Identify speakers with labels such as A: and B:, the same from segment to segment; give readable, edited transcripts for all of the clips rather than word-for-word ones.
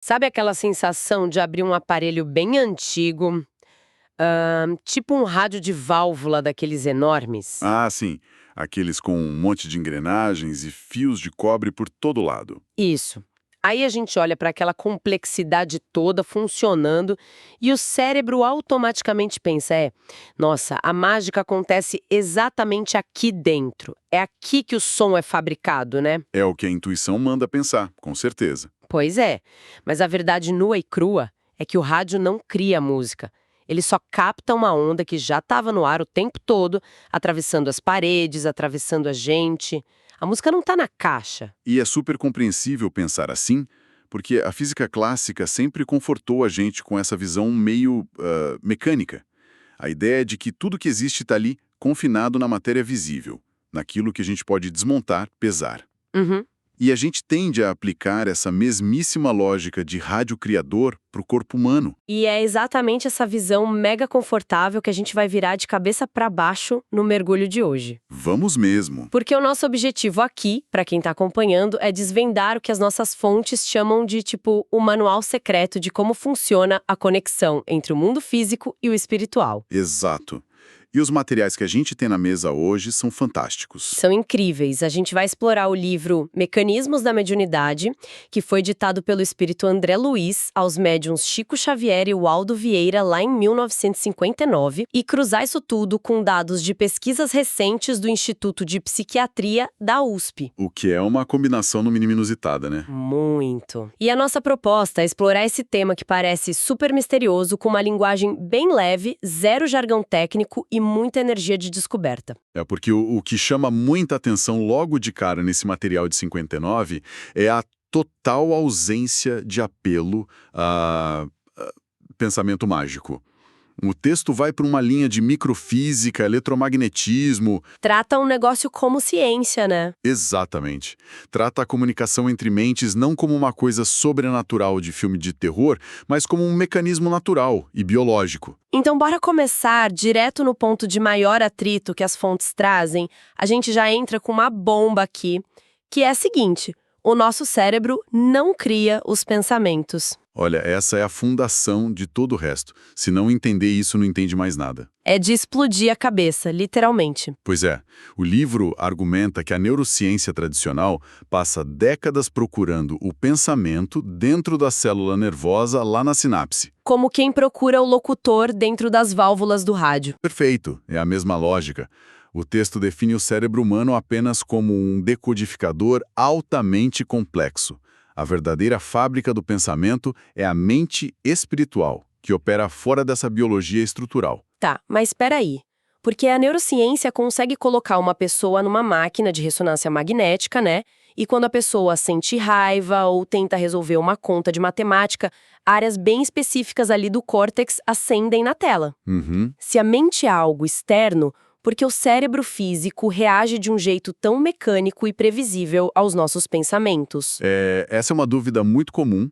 A: Sabe aquela sensação de abrir um aparelho bem antigo, tipo um rádio de válvula daqueles enormes?
B: Ah, sim. Aqueles com um monte de engrenagens e fios de cobre por todo lado.
A: Isso. Aí a gente olha para aquela complexidade toda funcionando e o cérebro automaticamente pensa: nossa, a mágica acontece exatamente aqui dentro. É aqui que o som é fabricado, né?
B: É o que a intuição manda pensar, com certeza.
A: Pois é, mas a verdade nua e crua é que o rádio não cria música. Ele só capta uma onda que já estava no ar o tempo todo, atravessando as paredes, atravessando a gente. A música não está na caixa.
B: E é super compreensível pensar assim, porque a física clássica sempre confortou a gente com essa visão meio mecânica. A ideia de que tudo que existe está ali confinado na matéria visível, naquilo que a gente pode desmontar, pesar.
A: Uhum.
B: E a gente tende a aplicar essa mesmíssima lógica de rádio criador para o corpo humano.
A: E é exatamente essa visão mega confortável que a gente vai virar de cabeça para baixo no mergulho de hoje.
B: Vamos mesmo.
A: Porque o nosso objetivo aqui, para quem está acompanhando, é desvendar o que as nossas fontes chamam de, tipo, o manual secreto de como funciona a conexão entre o mundo físico e o espiritual.
B: Exato. E os materiais que a gente tem na mesa hoje são fantásticos.
A: São incríveis. A gente vai explorar o livro Mecanismos da Mediunidade, que foi ditado pelo espírito André Luiz aos médiuns Chico Xavier e Waldo Vieira lá em 1959, e cruzar isso tudo com dados de pesquisas recentes do Instituto de Psiquiatria da USP.
B: O que é uma combinação no mínimo inusitada, né?
A: Muito. E a nossa proposta é explorar esse tema que parece super misterioso com uma linguagem bem leve, zero jargão técnico e muita energia de descoberta.
B: É porque o que chama muita atenção logo de cara nesse material de 59 é a total ausência de apelo a pensamento mágico. O texto vai para uma linha de microfísica, eletromagnetismo.
A: Trata um negócio como ciência, né?
B: Exatamente. Trata a comunicação entre mentes não como uma coisa sobrenatural de filme de terror, mas como um mecanismo natural e biológico.
A: Então, bora começar direto no ponto de maior atrito que as fontes trazem. A gente já entra com uma bomba aqui, que é a seguinte: o nosso cérebro não cria os pensamentos.
B: Olha, essa é a fundação de todo o resto. Se não entender isso, não entende mais nada.
A: É de explodir a cabeça, literalmente.
B: Pois é, o livro argumenta que a neurociência tradicional passa décadas procurando o pensamento dentro da célula nervosa lá na sinapse.
A: Como quem procura o locutor dentro das válvulas do rádio.
B: Perfeito, é a mesma lógica. O texto define o cérebro humano apenas como um decodificador altamente complexo. A verdadeira fábrica do pensamento é a mente espiritual, que opera fora dessa biologia estrutural.
A: Tá, mas espera aí. Porque a neurociência consegue colocar uma pessoa numa máquina de ressonância magnética, né? E quando a pessoa sente raiva ou tenta resolver uma conta de matemática, áreas bem específicas ali do córtex acendem na tela.
B: Uhum.
A: Se a mente é algo externo, porque o cérebro físico reage de um jeito tão mecânico e previsível aos nossos pensamentos?
B: Essa é uma dúvida muito comum,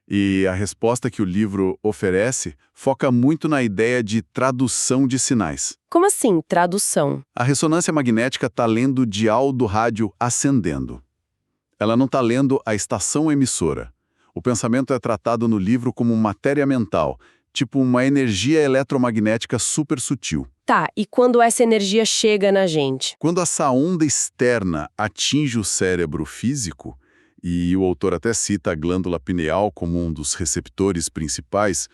B: e a resposta que o livro oferece foca muito na ideia de tradução de sinais.
A: Como assim, tradução?
B: A ressonância magnética está lendo o dial do rádio acendendo. Ela não está lendo a estação emissora. O pensamento é tratado no livro como matéria mental, tipo uma energia eletromagnética super sutil.
A: Tá, e quando essa energia chega na gente?
B: Quando essa onda externa atinge o cérebro físico, e o autor até cita a glândula pineal como um dos receptores principais,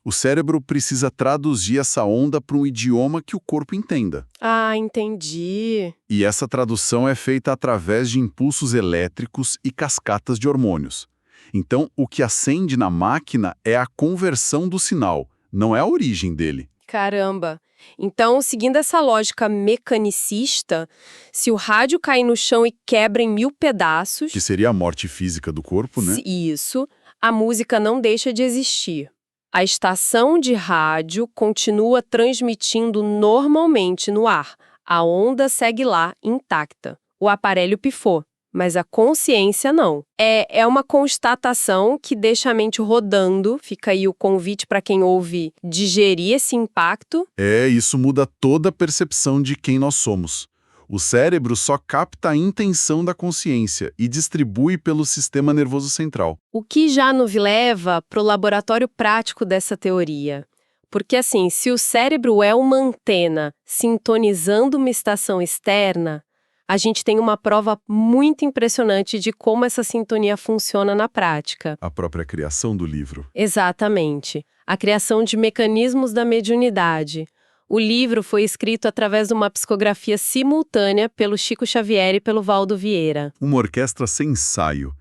B: o cérebro precisa traduzir essa onda para um idioma que o corpo entenda.
A: Ah, entendi.
B: E essa tradução é feita através de impulsos elétricos e cascatas de hormônios. Então, o que acende na máquina é a conversão do sinal, não é a origem dele.
A: Caramba. Então, seguindo essa lógica mecanicista, se o rádio cair no chão e quebra em 1000 pedaços...
B: Que seria a morte física do corpo, né?
A: Isso, a música não deixa de existir. A estação de rádio continua transmitindo normalmente no ar. A onda segue lá, intacta. O aparelho pifou, mas a consciência não. É uma constatação que deixa a mente rodando. Fica aí o convite para quem ouve digerir esse impacto.
B: Isso muda toda a percepção de quem nós somos. O cérebro só capta a intenção da consciência e distribui pelo sistema nervoso central.
A: O que já nos leva para o laboratório prático dessa teoria. Porque, assim, se o cérebro é uma antena sintonizando uma estação externa, a gente tem uma prova muito impressionante de como essa sintonia funciona na prática.
B: A própria criação do livro.
A: Exatamente. A criação de mecanismos da mediunidade. O livro foi escrito através de uma psicografia simultânea pelo Chico Xavier e pelo Valdo Vieira.
B: Uma orquestra sem ensaio.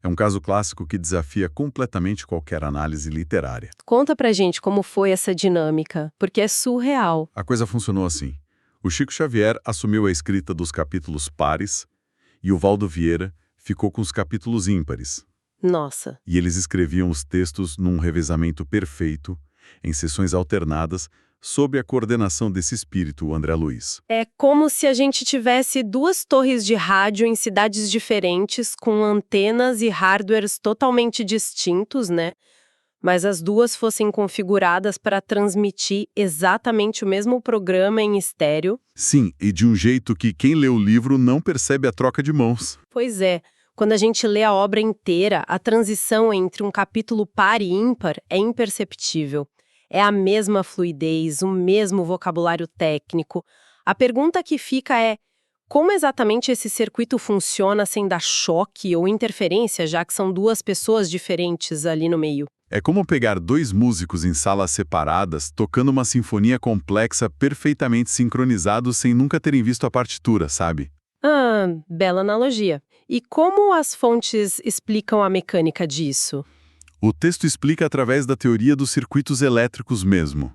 B: É um caso clássico que desafia completamente qualquer análise literária.
A: Conta pra gente como foi essa dinâmica, porque é surreal.
B: A coisa funcionou assim. O Chico Xavier assumiu a escrita dos capítulos pares e o Valdo Vieira ficou com os capítulos ímpares.
A: Nossa.
B: E eles escreviam os textos num revezamento perfeito, em sessões alternadas, sob a coordenação desse espírito, o André Luiz.
A: É como se a gente tivesse duas torres de rádio em cidades diferentes, com antenas e hardwares totalmente distintos, né? Mas as duas fossem configuradas para transmitir exatamente o mesmo programa em estéreo.
B: Sim, e de um jeito que quem lê o livro não percebe a troca de mãos.
A: Pois é, quando a gente lê a obra inteira, a transição entre um capítulo par e ímpar é imperceptível. É a mesma fluidez, o mesmo vocabulário técnico. A pergunta que fica é: como exatamente esse circuito funciona sem dar choque ou interferência, já que são duas pessoas diferentes ali no meio?
B: É como pegar dois músicos em salas separadas, tocando uma sinfonia complexa perfeitamente sincronizados sem nunca terem visto a partitura, sabe?
A: Ah, bela analogia. E como as fontes explicam a mecânica disso?
B: O texto explica através da teoria dos circuitos elétricos mesmo.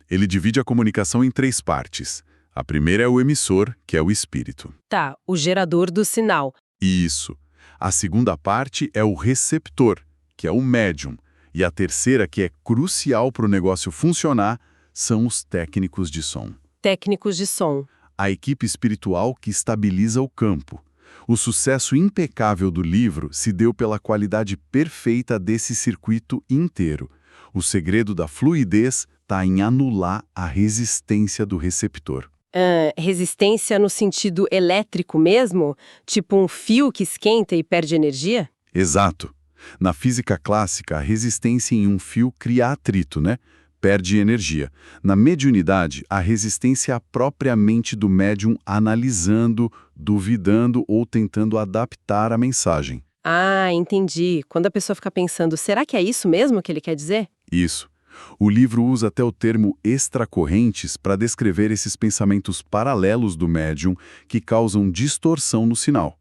B: Ele divide a comunicação em três partes. A primeira é o emissor, que é o espírito.
A: Tá, o gerador do sinal.
B: Isso. A segunda parte é o receptor, que é o médium. E a terceira, que é crucial para o negócio funcionar, são os técnicos de som.
A: Técnicos de som.
B: A equipe espiritual que estabiliza o campo. O sucesso impecável do livro se deu pela qualidade perfeita desse circuito inteiro. O segredo da fluidez está em anular a resistência do receptor.
A: Resistência no sentido elétrico mesmo? Tipo um fio que esquenta e perde energia?
B: Exato. Na física clássica, a resistência em um fio cria atrito, né? Perde energia. Na mediunidade, a resistência é a própria mente do médium analisando, duvidando ou tentando adaptar a mensagem.
A: Ah, entendi. Quando a pessoa fica pensando, será que é isso mesmo que ele quer dizer?
B: Isso. O livro usa até o termo extracorrentes para descrever esses pensamentos paralelos do médium que causam distorção no sinal.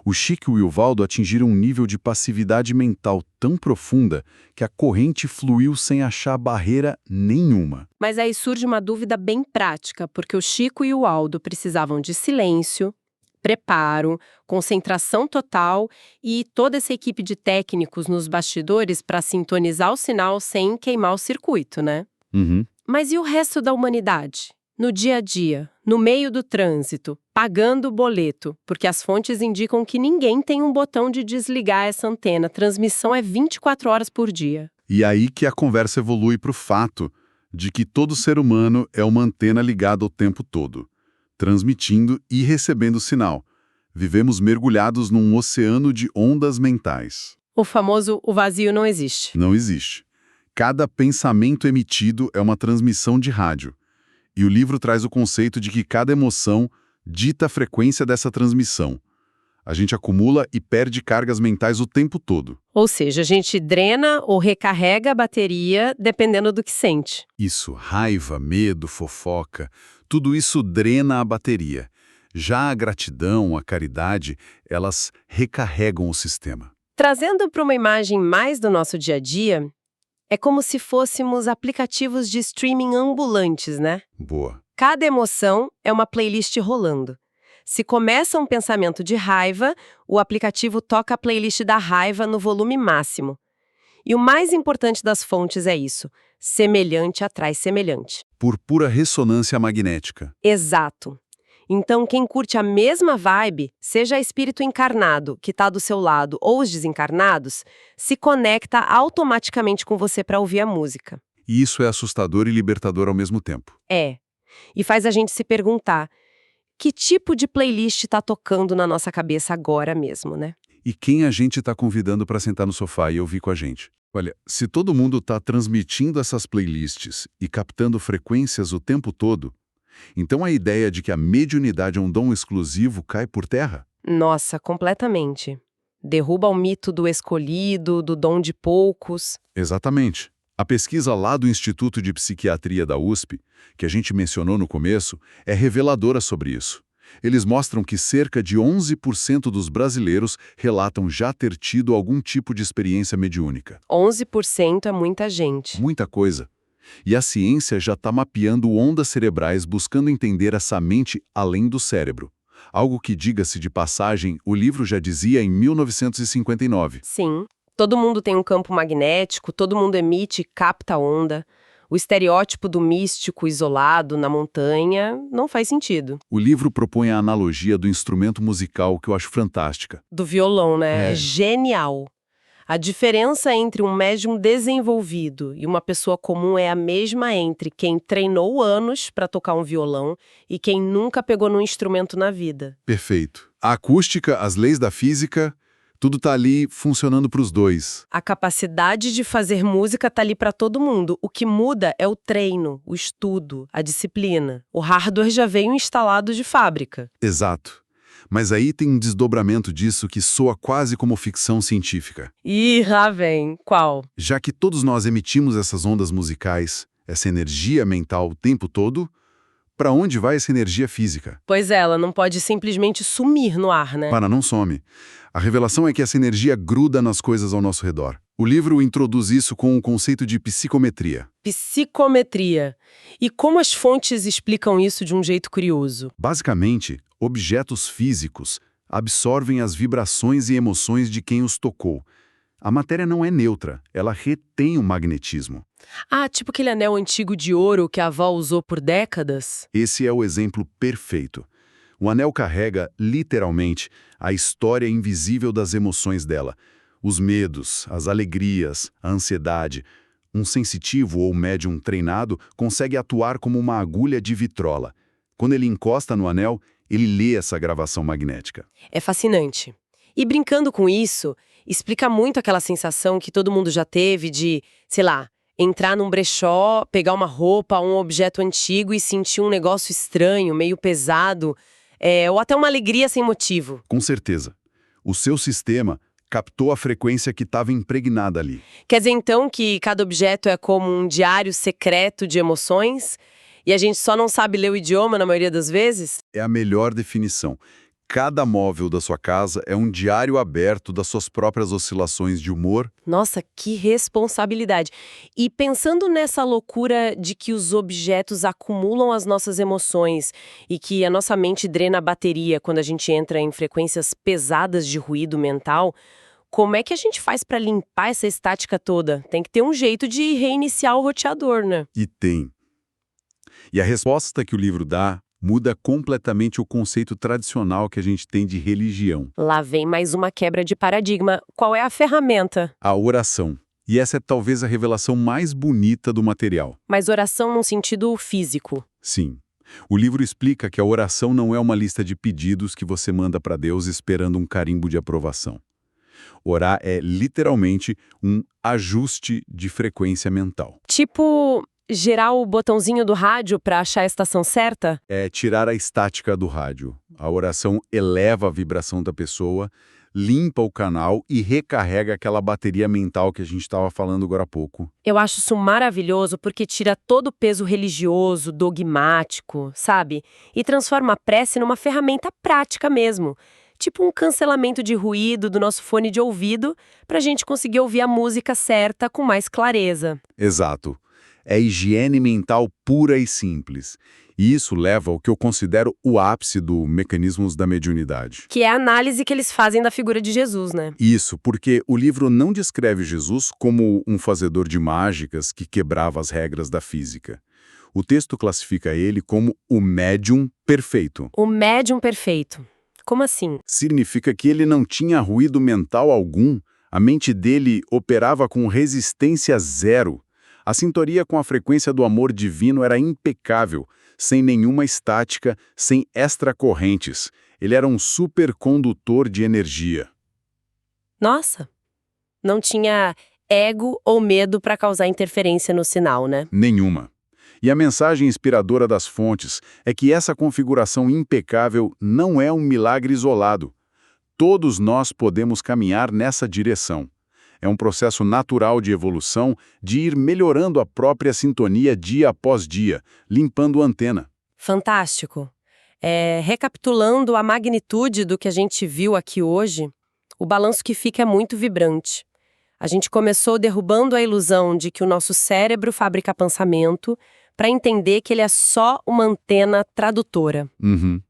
B: O Chico e o Valdo atingiram um nível de passividade mental tão profunda que a corrente fluiu sem achar barreira nenhuma.
A: Mas aí surge uma dúvida bem prática, porque o Chico e o Aldo precisavam de silêncio, preparo, concentração total e toda essa equipe de técnicos nos bastidores para sintonizar o sinal sem queimar o circuito, né?
B: Uhum.
A: Mas e o resto da humanidade? No dia a dia, no meio do trânsito, pagando o boleto, porque as fontes indicam que ninguém tem um botão de desligar essa antena. A transmissão é 24 horas por dia.
B: E aí que a conversa evolui para o fato de que todo ser humano é uma antena ligada o tempo todo, transmitindo e recebendo sinal. Vivemos mergulhados num oceano de ondas mentais.
A: O famoso "o vazio não existe".
B: Não existe. Cada pensamento emitido é uma transmissão de rádio. E o livro traz o conceito de que cada emoção dita a frequência dessa transmissão. A gente acumula e perde cargas mentais o tempo todo.
A: Ou seja, a gente drena ou recarrega a bateria dependendo do que sente.
B: Isso, raiva, medo, fofoca, tudo isso drena a bateria. Já a gratidão, a caridade, elas recarregam o sistema.
A: Trazendo para uma imagem mais do nosso dia a dia, é como se fôssemos aplicativos de streaming ambulantes, né?
B: Boa.
A: Cada emoção é uma playlist rolando. Se começa um pensamento de raiva, o aplicativo toca a playlist da raiva no volume máximo. E o mais importante das fontes é isso: semelhante atrai semelhante.
B: Por pura ressonância magnética.
A: Exato. Então, quem curte a mesma vibe, seja espírito encarnado, que está do seu lado, ou os desencarnados, se conecta automaticamente com você para ouvir a música.
B: E isso é assustador e libertador ao mesmo tempo.
A: É. E faz a gente se perguntar, Que tipo de playlist tá tocando na nossa cabeça agora mesmo, né?
B: E quem a gente está convidando para sentar no sofá e ouvir com a gente? Olha, se todo mundo está transmitindo essas playlists e captando frequências o tempo todo, então a ideia de que a mediunidade é um dom exclusivo cai por terra?
A: Nossa, completamente. Derruba o mito do escolhido, do dom de poucos.
B: Exatamente. A pesquisa lá do Instituto de Psiquiatria da USP, que a gente mencionou no começo, é reveladora sobre isso. Eles mostram que cerca de 11% dos brasileiros relatam já ter tido algum tipo de experiência mediúnica.
A: 11% é muita gente.
B: Muita coisa. E a ciência já está mapeando ondas cerebrais buscando entender essa mente além do cérebro. Algo que, diga-se de passagem, o livro já dizia em 1959.
A: Sim, todo mundo tem um campo magnético, todo mundo emite e capta onda. O estereótipo do místico isolado na montanha não faz sentido.
B: O livro propõe a analogia do instrumento musical que eu acho fantástica.
A: Do violão, né?
B: É.
A: É genial. A diferença entre um médium desenvolvido e uma pessoa comum é a mesma entre quem treinou anos para tocar um violão e quem nunca pegou num instrumento na vida.
B: Perfeito. A acústica, as leis da física, tudo tá ali funcionando para os dois.
A: A capacidade de fazer música tá ali para todo mundo. O que muda é o treino, o estudo, a disciplina. O hardware já veio instalado de fábrica.
B: Exato. Mas aí tem um desdobramento disso que soa quase como ficção científica.
A: Ih, lá vem. Qual?
B: Já que todos nós emitimos essas ondas musicais, essa energia mental o tempo todo, para onde vai essa energia física?
A: Pois é, ela não pode simplesmente sumir no ar, né?
B: Para, não some. A revelação é que essa energia gruda nas coisas ao nosso redor. O livro introduz isso com o conceito de psicometria.
A: Psicometria. E como as fontes explicam isso de um jeito curioso?
B: Basicamente, objetos físicos absorvem as vibrações e emoções de quem os tocou. A matéria não é neutra, ela retém o magnetismo.
A: Ah, tipo aquele anel antigo de ouro que a avó usou por décadas?
B: Esse é o exemplo perfeito. O anel carrega, literalmente, a história invisível das emoções dela. Os medos, as alegrias, a ansiedade. Um sensitivo ou médium treinado consegue atuar como uma agulha de vitrola. Quando ele encosta no anel, ele lê essa gravação magnética.
A: É fascinante. E brincando com isso, explica muito aquela sensação que todo mundo já teve de, sei lá, entrar num brechó, pegar uma roupa, um objeto antigo e sentir um negócio estranho, meio pesado, ou até uma alegria sem motivo.
B: Com certeza. O seu sistema captou a frequência que estava impregnada ali.
A: Quer dizer, então, que cada objeto é como um diário secreto de emoções? E a gente só não sabe ler o idioma na maioria das vezes?
B: É a melhor definição. Cada móvel da sua casa é um diário aberto das suas próprias oscilações de humor.
A: Nossa, que responsabilidade. E pensando nessa loucura de que os objetos acumulam as nossas emoções e que a nossa mente drena a bateria quando a gente entra em frequências pesadas de ruído mental, como é que a gente faz para limpar essa estática toda? Tem que ter um jeito de reiniciar o roteador, né?
B: E tem. E a resposta que o livro dá muda completamente o conceito tradicional que a gente tem de religião.
A: Lá vem mais uma quebra de paradigma. Qual é a ferramenta?
B: A oração. E essa é talvez a revelação mais bonita do material.
A: Mas oração num sentido físico.
B: Sim. O livro explica que a oração não é uma lista de pedidos que você manda para Deus esperando um carimbo de aprovação. Orar é literalmente um ajuste de frequência mental.
A: Tipo, girar o botãozinho do rádio para achar a estação certa?
B: É tirar a estática do rádio. A oração eleva a vibração da pessoa, limpa o canal e recarrega aquela bateria mental que a gente estava falando agora há pouco.
A: Eu acho isso maravilhoso porque tira todo o peso religioso, dogmático, sabe? E transforma a prece numa ferramenta prática mesmo. Tipo um cancelamento de ruído do nosso fone de ouvido para a gente conseguir ouvir a música certa com mais clareza.
B: Exato. É higiene mental pura e simples. E isso leva ao que eu considero o ápice do mecanismos da mediunidade.
A: Que é a análise que eles fazem da figura de Jesus, né?
B: Isso, porque o livro não descreve Jesus como um fazedor de mágicas que quebrava as regras da física. O texto classifica ele como o médium perfeito.
A: O médium perfeito. Como assim?
B: Significa que ele não tinha ruído mental algum, a mente dele operava com resistência zero. A sintonia com a frequência do amor divino era impecável, sem nenhuma estática, sem extracorrentes. Ele era um supercondutor de energia.
A: Nossa, não tinha ego ou medo para causar interferência no sinal, né?
B: Nenhuma. E a mensagem inspiradora das fontes é que essa configuração impecável não é um milagre isolado. Todos nós podemos caminhar nessa direção. É um processo natural de evolução, de ir melhorando a própria sintonia dia após dia, limpando a antena.
A: Fantástico. Recapitulando a magnitude do que a gente viu aqui hoje, o balanço que fica é muito vibrante. A gente começou derrubando a ilusão de que o nosso cérebro fabrica pensamento para entender que ele é só uma antena tradutora.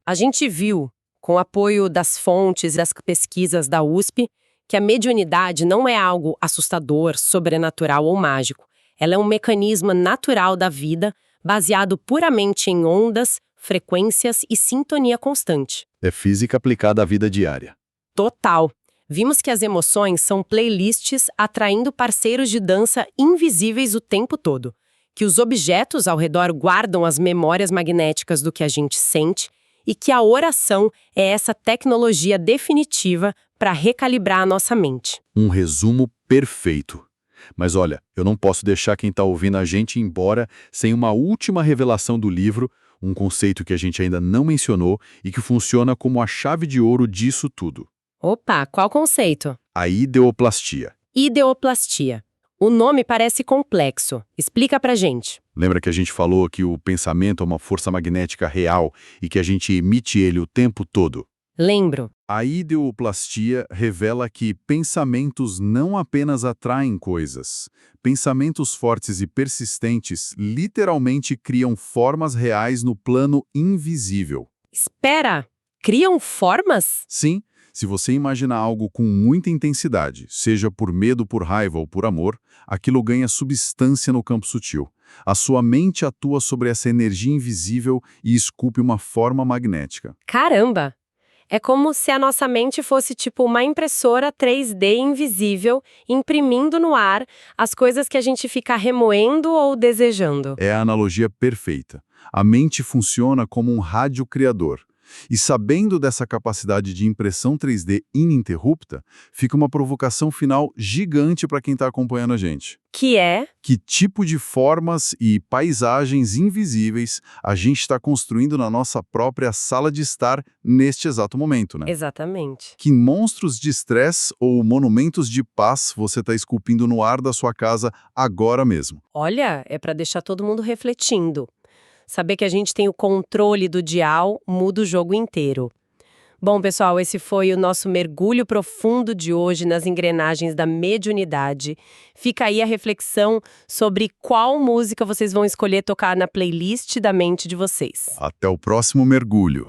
A: A gente viu, com o apoio das fontes e das pesquisas da USP, que a mediunidade não é algo assustador, sobrenatural ou mágico. Ela é um mecanismo natural da vida, baseado puramente em ondas, frequências e sintonia constante.
B: É física aplicada à vida diária.
A: Total. Vimos que as emoções são playlists atraindo parceiros de dança invisíveis o tempo todo, que os objetos ao redor guardam as memórias magnéticas do que a gente sente e que a oração é essa tecnologia definitiva para recalibrar a nossa mente.
B: Um resumo perfeito. Mas olha, eu não posso deixar quem está ouvindo a gente ir embora sem uma última revelação do livro, um conceito que a gente ainda não mencionou e que funciona como a chave de ouro disso tudo.
A: Opa, qual conceito?
B: A ideoplastia.
A: Ideoplastia. O nome parece complexo. Explica pra gente.
B: Lembra que a gente falou que o pensamento é uma força magnética real e que a gente emite ele o tempo todo?
A: Lembro.
B: A ideoplastia revela que pensamentos não apenas atraem coisas. Pensamentos fortes e persistentes literalmente criam formas reais no plano invisível.
A: Espera! Criam formas?
B: Sim, se você imaginar algo com muita intensidade, seja por medo, por raiva ou por amor, aquilo ganha substância no campo sutil. A sua mente atua sobre essa energia invisível e esculpe uma forma magnética.
A: Caramba! É como se a nossa mente fosse tipo uma impressora 3D invisível, imprimindo no ar as coisas que a gente fica remoendo ou desejando.
B: É a analogia perfeita. A mente funciona como um radiocriador. E sabendo dessa capacidade de impressão 3D ininterrupta, fica uma provocação final gigante para quem está acompanhando a gente.
A: Que é?
B: Que tipo de formas e paisagens invisíveis a gente está construindo na nossa própria sala de estar neste exato momento, né?
A: Exatamente.
B: Que monstros de estresse ou monumentos de paz você está esculpindo no ar da sua casa agora mesmo?
A: Olha, é para deixar todo mundo refletindo. Saber que a gente tem o controle do dial muda o jogo inteiro. Bom, pessoal, esse foi o nosso mergulho profundo de hoje nas engrenagens da mediunidade. Fica aí a reflexão sobre qual música vocês vão escolher tocar na playlist da mente de vocês.
B: Até o próximo mergulho.